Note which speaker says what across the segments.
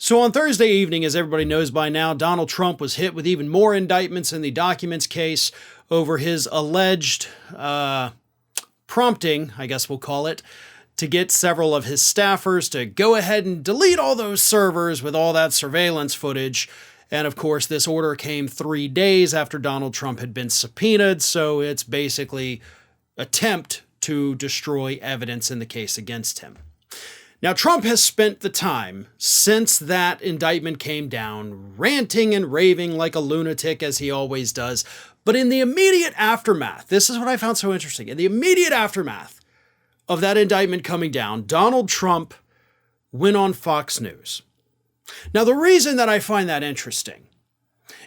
Speaker 1: So on Thursday evening, as everybody knows by now, Donald Trump was hit with even more indictments in the documents case over his alleged prompting, I guess we'll call it, to get several of his staffers to go ahead and delete all those servers with all that surveillance footage. And of course, this order came 3 days after Donald Trump had been subpoenaed, so it's basically attempt to destroy evidence in the case against him. Now, Trump has spent the time since that indictment came down ranting and raving like a lunatic, as he always does. But in the immediate aftermath, this is what I found so interesting. In the immediate aftermath of that indictment coming down, Donald Trump went on Fox News. Now, the reason that I find that interesting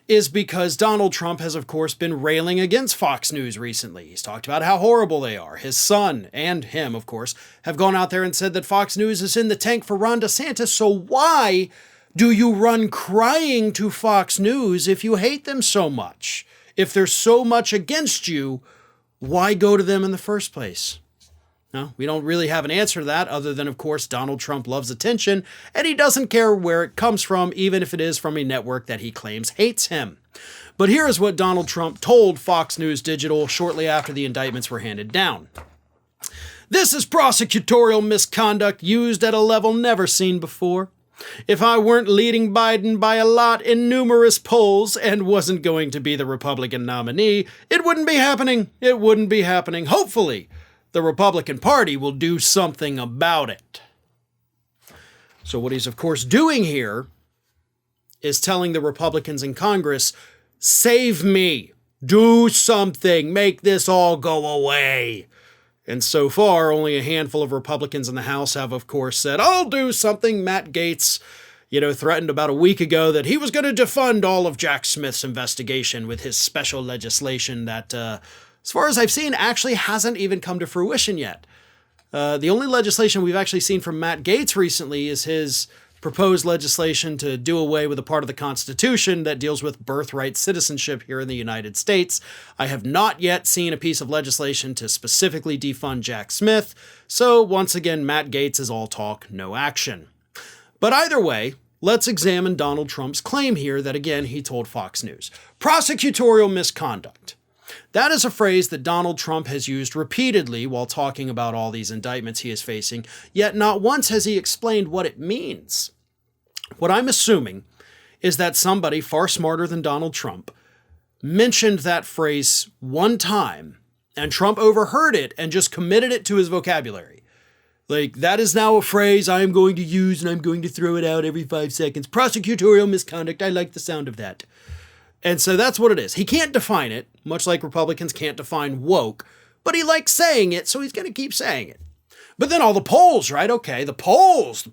Speaker 1: is because Donald Trump has, of course, been railing against Fox News recently. He's talked about how horrible they are. His son and him, of course, have gone out there and said that Fox News is in the tank for Rhon DeSantis. So why do you run crying to Fox News if you hate them so much? If there's so much against you, why go to them in the first place? No, we don't really have an answer to that other than, of course, Donald Trump loves attention and he doesn't care where it comes from, even if it is from a network that he claims hates him. But here is what Donald Trump told Fox News Digital shortly after the indictments were handed down. "This is prosecutorial misconduct used at a level never seen before. If I weren't leading Biden by a lot in numerous polls and wasn't going to be the Republican nominee, it wouldn't be happening. It wouldn't be happening. Hopefully, the Republican Party will do something about it." So what he's, of course, doing here is telling the Republicans in Congress, save me, do something, make this all go away. And so far, only a handful of Republicans in the House have, of course, said, I'll do something. Matt Gaetz, threatened about a week ago that he was going to defund all of Jack Smith's investigation with his special legislation that, as far as I've seen, actually hasn't even come to fruition yet. The only legislation we've actually seen from Matt Gaetz recently is his proposed legislation to do away with a part of the Constitution that deals with birthright citizenship here in the United States. I have not yet seen a piece of legislation to specifically defund Jack Smith, so once again, Matt Gaetz is all talk, no action. But either way, let's examine Donald Trump's claim here that, again, he told Fox News. Prosecutorial misconduct. That is a phrase that Donald Trump has used repeatedly while talking about all these indictments he is facing, yet not once has he explained what it means. What I'm assuming is that somebody far smarter than Donald Trump mentioned that phrase one time, and Trump overheard it and just committed it to his vocabulary. Like, that is now a phrase I am going to use and I'm going to throw it out every 5 seconds. Prosecutorial misconduct, I like the sound of that. And so that's what it is. He can't define it, much like Republicans can't define woke, but he likes saying it, so he's going to keep saying it. But then all the polls, right? Okay, the polls,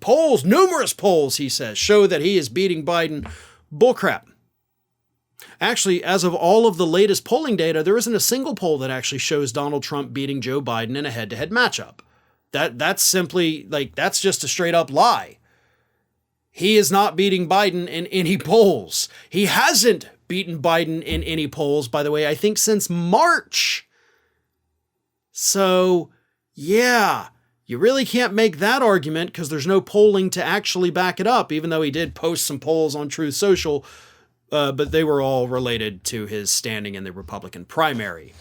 Speaker 1: numerous polls, he says, show that he is beating Biden. Bullcrap. Actually, as of all of the latest polling data, there isn't a single poll that actually shows Donald Trump beating Joe Biden in a head-to-head matchup. That's simply, that's just a straight-up lie. He is not beating Biden in any polls. He hasn't beaten Biden in any polls, by the way, I think since March. So, yeah, you really can't make that argument because there's no polling to actually back it up, even though he did post some polls on Truth Social, but they were all related to his standing in the Republican primary.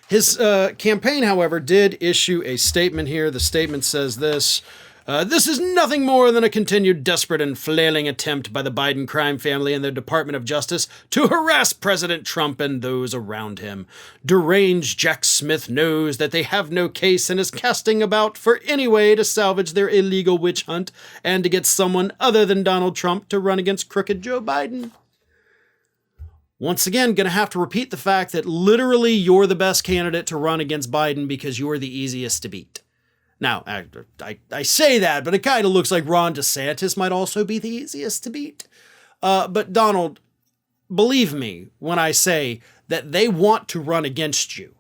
Speaker 1: His campaign, however, did issue a statement here. The statement says this. This is nothing more than a continued desperate and flailing attempt by the Biden crime family and their Department of Justice to harass President Trump and those around him. Deranged Jack Smith knows that they have no case and is casting about for any way to salvage their illegal witch hunt and to get someone other than Donald Trump to run against crooked Joe Biden. Once again, going to have to repeat the fact that literally you're the best candidate to run against Biden because you're the easiest to beat. Now, I say that, but it kind of looks like Rhon DeSantis might also be the easiest to beat. But Donald, believe me when I say that they want to run against you.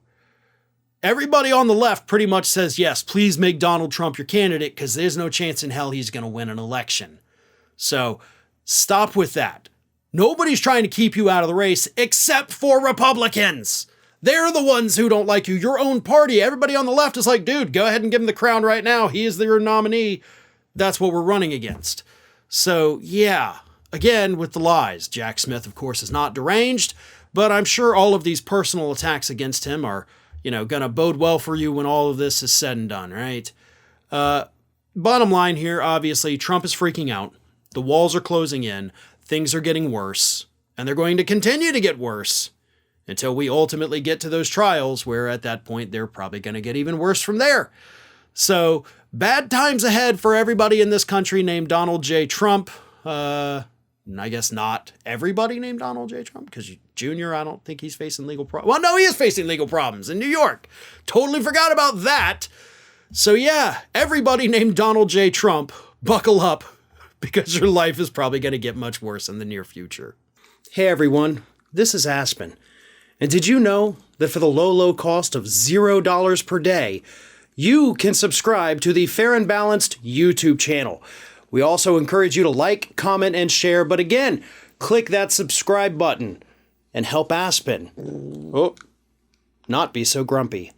Speaker 1: Everybody on the left pretty much says, yes, please make Donald Trump your candidate because there's no chance in hell he's going to win an election. So stop with that. Nobody's trying to keep you out of the race except for Republicans. They're the ones who don't like you. Your own party. Everybody on the left is like, dude, go ahead and give him the crown right now. He is your nominee. That's what we're running against. So, yeah, again, with the lies. Jack Smith, of course, is not deranged, but I'm sure all of these personal attacks against him are, going to bode well for you when all of this is said and done, right? Bottom line here, obviously, Trump is freaking out. The walls are closing in. Things are getting worse. And they're going to continue to get worse until we ultimately get to those trials where at that point they're probably going to get even worse from there. So bad times ahead for everybody in this country named Donald J. Trump. I guess not everybody named Donald J. Trump, because Junior, I don't think he's facing legal problems. Well, no, he is facing legal problems in New York. Totally forgot about that. So yeah, everybody named Donald J. Trump, buckle up, because your life is probably going to get much worse in the near future. Hey everyone, this is Aspen. And did you know that for the low cost of $0 per day, you can subscribe to the Fair and Balanced YouTube channel? We also encourage you to like, comment, and share, but again, click that subscribe button and help Aspen not be so grumpy.